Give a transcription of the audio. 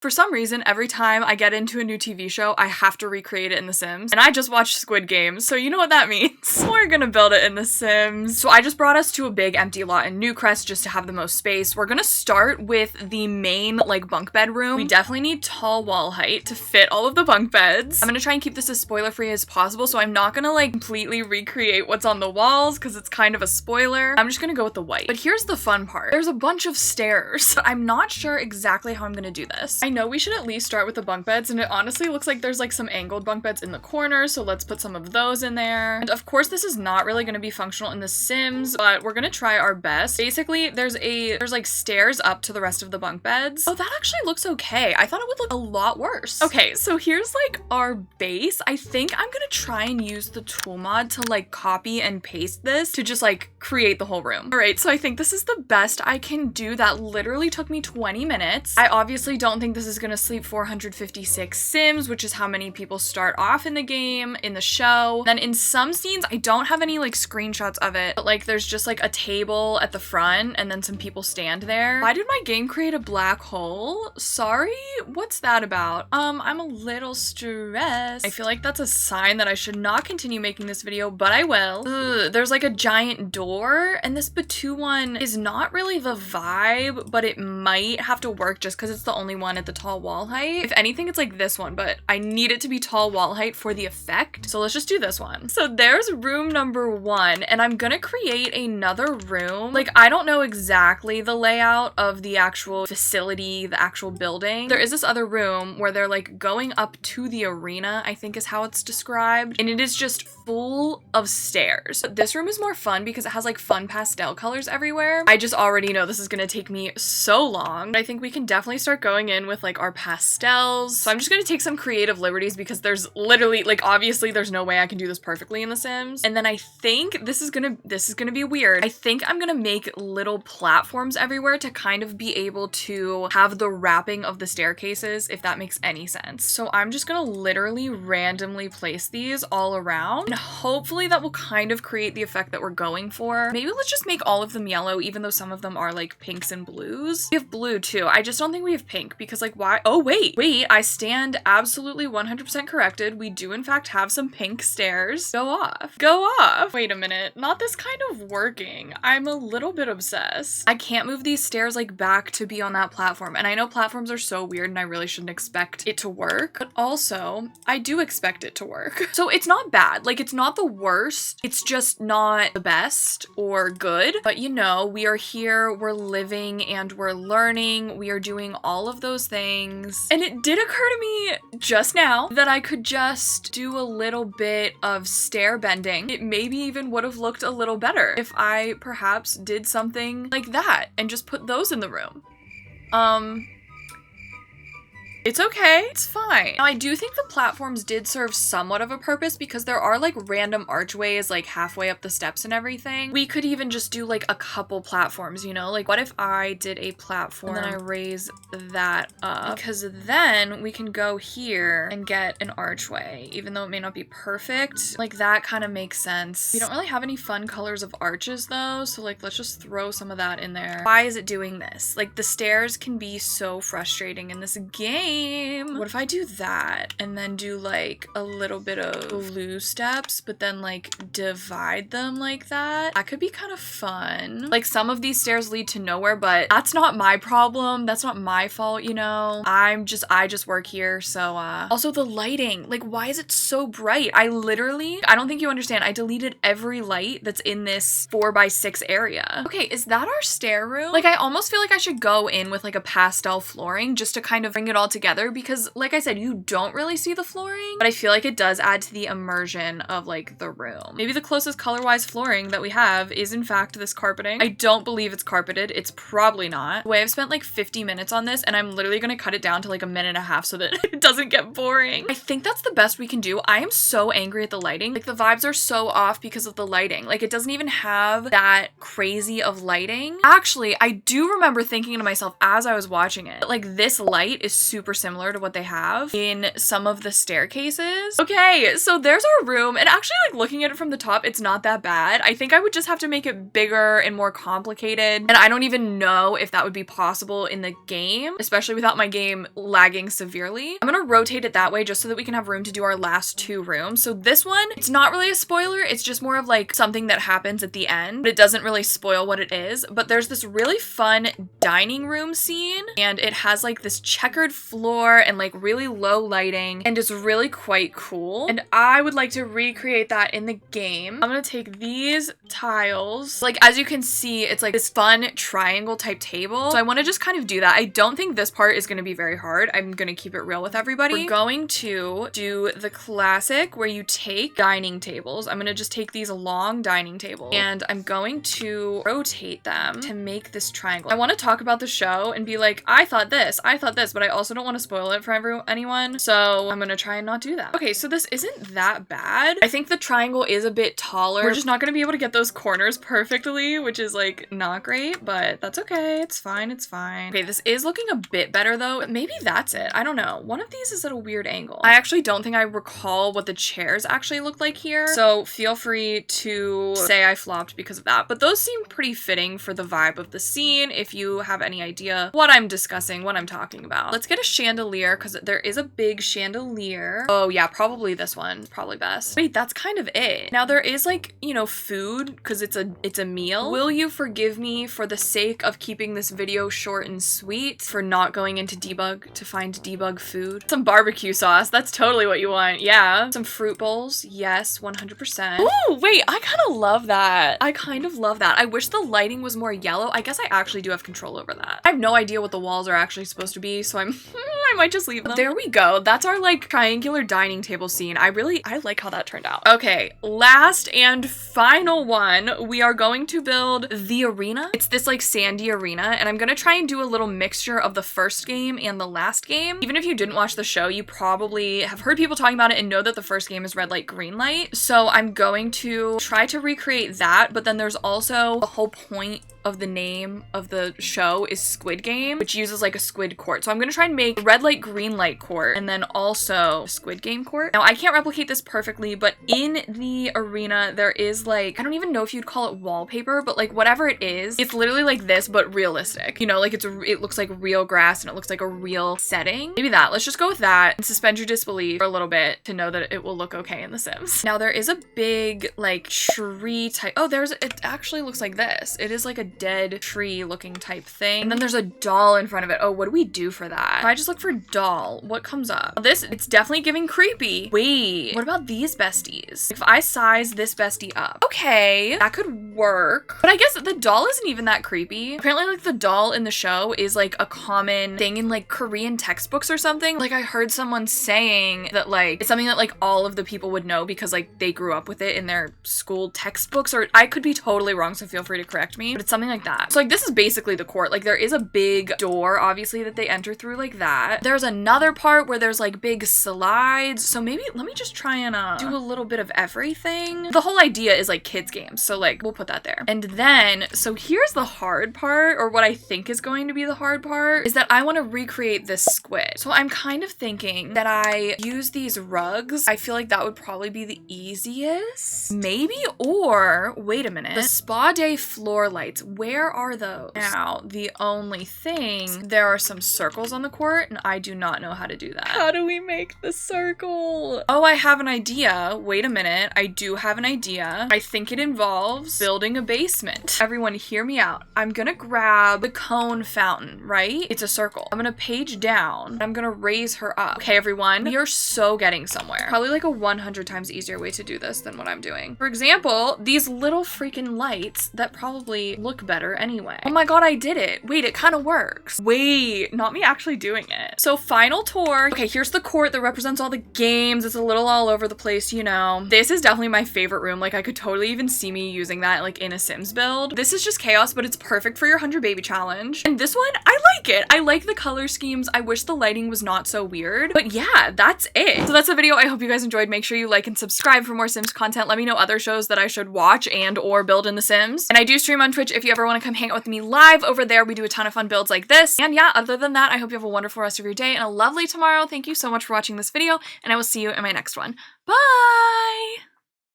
For some reason, every time I get into a new TV show, I have to recreate it in The Sims. And I just watched Squid Game, so you know what that means. We're gonna build it in The Sims. So I just brought us to a big empty lot in Newcrest just to have the most space. We're gonna start with the main, like, bunk bed room. We definitely need tall wall height to fit all of the bunk beds. I'm gonna try and keep this as spoiler-free as possible, so I'm not gonna, like, completely recreate what's on the walls, because it's kind of a spoiler. I'm just gonna go with the white. But here's the fun part. There's a bunch of stairs. I'm not sure exactly how I'm gonna do this. I know we should at least start with the bunk beds, and it honestly looks like there's like some angled bunk beds in the corner, so let's put some of those in there. And of course this is not really going to be functional in The Sims, but we're going to try our best. Basically, there's like stairs up to the rest of the bunk beds. Oh, that actually looks okay. I thought it would look a lot worse. Okay, so here's like our base. I think I'm gonna try and use the tool mod to like copy and paste this to just like create the whole room. All right, so I think this is the best I can do. That literally took me 20 minutes. I obviously don't think this is gonna sleep 456 Sims, which is how many people start off in the game, in the show. Then in some scenes, I don't have any like screenshots of it, but like there's just like a table at the front and then some people stand there. Why did my game create a black hole? Sorry, what's that about? I'm a little stressed. I feel like that's a sign that I should not continue making this video, but I will. Ugh, there's like a giant door, and this Batu one is not really the vibe, but it might have to work just because it's the only one at the tall wall height. If anything, it's like this one, but I need it to be tall wall height for the effect. So let's just do this one. So there's room number 1, and I'm gonna create another room. Like, I don't know exactly the layout of the actual facility, the actual building. There is this other room where they're like going up to the arena, I think is how it's described. And it is just full of stairs. But this room is more fun because it has like fun pastel colors everywhere. I just already know this is gonna take me so long. I think we can definitely start going in with like our pastels. So I'm just gonna take some creative liberties because there's literally like, obviously there's no way I can do this perfectly in The Sims. And then I think this is gonna be weird. I think I'm gonna make little platforms everywhere to kind of be able to have the wrapping of the staircases, if that makes any sense. So I'm just gonna literally randomly place these all around, and hopefully that will kind of create the effect that we're going for. Maybe let's just make all of them yellow, even though some of them are like pinks and blues. We have blue too. I just don't think we have pink because like why? Oh wait, I stand absolutely 100% corrected. We do in fact have some pink stairs. Go off. Wait a minute, not this kind of working. I'm a little bit obsessed. I can't move these stairs like back to be on that platform. And I know platforms are so weird and I really shouldn't expect it to work, but also I do expect it to work. So it's not bad. Like, it's not the worst. It's just not the best or good. But you know, we are here, we're living and we're learning. We are doing all of those things. And it did occur to me just now that I could just do a little bit of stair bending. It maybe even would have looked a little better if I perhaps did something like that and just put those in the room. It's okay, it's fine. Now, I do think the platforms did serve somewhat of a purpose because there are like random archways like halfway up the steps and everything. We could even just do like a couple platforms, you know? Like, what if I did a platform and then I raise that up? Because then we can go here and get an archway, even though it may not be perfect. Like, that kind of makes sense. We don't really have any fun colors of arches though, so like, let's just throw some of that in there. Why is it doing this? Like, the stairs can be so frustrating in this game. What if I do that and then do like a little bit of blue steps, but then like divide them like that? That could be kind of fun. Like, some of these stairs lead to nowhere, but that's not my problem. That's not my fault, you know? I just work here, so also the lighting. Like, why is it so bright? I don't think you understand. I deleted every light that's in this 4x6 area. Okay, is that our stair room? Like, I almost feel like I should go in with like a pastel flooring just to kind of bring it all together, because like I said, you don't really see the flooring, but I feel like it does add to the immersion of like the room. Maybe the closest color-wise flooring that we have is in fact this carpeting. I don't believe it's carpeted. It's probably not. The way I've spent like 50 minutes on this, and I'm literally gonna cut it down to like a minute and a half so that it doesn't get boring. I think that's the best we can do. I am so angry at the lighting. Like, the vibes are so off because of the lighting. Like, it doesn't even have that crazy of lighting. Actually, I do remember thinking to myself as I was watching it, like, this light is super super similar to what they have in some of the staircases. Okay, so there's our room, and actually like looking at it from the top, it's not that bad. I think I would just have to make it bigger and more complicated, and I don't even know if that would be possible in the game, especially without my game lagging severely. I'm gonna rotate it that way just so that we can have room to do our last 2 rooms. So this one, it's not really a spoiler, it's just more of like something that happens at the end, but it doesn't really spoil what it is. But there's this really fun dining room scene, and it has like this checkered floor and like really low lighting, and it's really quite cool. And I would like to recreate that in the game. I'm gonna take these tiles. Like, as you can see, it's like this fun triangle type table. So I want to just kind of do that. I don't think this part is going to be very hard. I'm going to keep it real with everybody. We're going to do the classic where you take dining tables. I'm going to just take these long dining tables, and I'm going to rotate them to make this triangle. I want to talk about the show and be like, I thought this, but I also don't want to spoil it for anyone. So I'm going to try and not do that. Okay, so this isn't that bad. I think the triangle is a bit taller. We're just not going to be able to get those corners perfectly, which is like not great, but that's okay. It's fine. It's fine. Okay, this is looking a bit better though. Maybe that's it. I don't know. One of these is at a weird angle. I actually don't think I recall what the chairs actually look like here, so feel free to say I flopped because of that, but those seem pretty fitting for the vibe of the scene if you have any idea what I'm discussing, what I'm talking about. Let's get a chandelier because there is a big chandelier. Oh yeah, probably this one. Probably best. Wait, that's kind of it. Now there is like, you know, food because it's a meal. Will you forgive me for the sake of keeping this video short and sweet for not going into debug to find debug food? Some barbecue sauce. That's totally what you want. Yeah. Some fruit bowls. Yes, 100%. Ooh, wait, I kind of love that. I kind of love that. I wish the lighting was more yellow. I guess I actually do have control over that. I have no idea what the walls are actually supposed to be, so I might just leave them. There we go. That's our like triangular dining table scene. I like how that turned out. Okay, last and final one, we are going to build the arena. It's this like sandy arena, and I'm gonna try and do a little mixture of the first game and the last game. Even if you didn't watch the show, you probably have heard people talking about it and know that the first game is red light, green light. So I'm going to try to recreate that, but then there's also the whole point of the name of the show is Squid Game, which uses like a squid court. So I'm gonna try and make red light, green light court, and then also Squid Game court. Now I can't replicate this perfectly, but in the arena there is like, I don't even know if you'd call it wallpaper, but like whatever it is, it's literally like this, but realistic. You know, like it looks like real grass and it looks like a real setting. Maybe that. Let's just go with that and suspend your disbelief for a little bit to know that it will look okay in The Sims. Now there is a big like tree type. Oh, it actually looks like this. It is like a dead tree looking type thing, and then there's a doll in front of it. Oh, what do we do for that? If I just look for doll, what comes up? It's definitely giving creepy. Wait, what about these besties? If I size this bestie up, okay, that could work, but I guess the doll isn't even that creepy. Apparently like the doll in the show is like a common thing in like Korean textbooks or something. Like I heard someone saying that like it's something that like all of the people would know because like they grew up with it in their school textbooks, or I could be totally wrong, so feel free to correct me, but it's something like that. So like this is basically the court. Like there is a big door obviously that they enter through like that. There's another part where there's like big slides, so maybe let me just try and do a little bit of everything. The whole idea is like kids games, so like we'll put that there. And then so here's the hard part, or what I think is going to be the hard part, is that I want to recreate this squid. So I'm kind of thinking that I use these rugs. I feel like that would probably be the easiest maybe, or wait a minute, the spa day floor lights, where are those? Now, the only thing, there are some circles on the court, and I do not know how to do that. How do we make the circle? Oh, I have an idea. Wait a minute. I do have an idea. I think it involves building a basement. Everyone hear me out. I'm gonna grab the cone fountain, right? It's a circle. I'm gonna page down, and I'm gonna raise her up. Okay, everyone, we are so getting somewhere. Probably like a 100 times easier way to do this than what I'm doing. For example, these little freaking lights that probably look better anyway. Oh my god, I did it. Wait, it kind of works. Wait, not me actually doing it. So final tour. Okay, here's the court that represents all the games. It's a little all over the place, you know. This is definitely my favorite room. Like I could totally even see me using that that like in a Sims build. This is just chaos, but it's perfect for your 100 baby challenge. And this one, I like it. I like the color schemes. I wish the lighting was not so weird, but yeah, that's it. So that's the video. I hope you guys enjoyed. Make sure you like and subscribe for more Sims content. Let me know other shows that I should watch and or build in the Sims. And I do stream on Twitch if you ever want to come hang out with me live over there. We do a ton of fun builds like this. And yeah, other than that, I hope you have a wonderful rest of your day and a lovely tomorrow. Thank you so much for watching this video, and I will see you in my next one. Bye!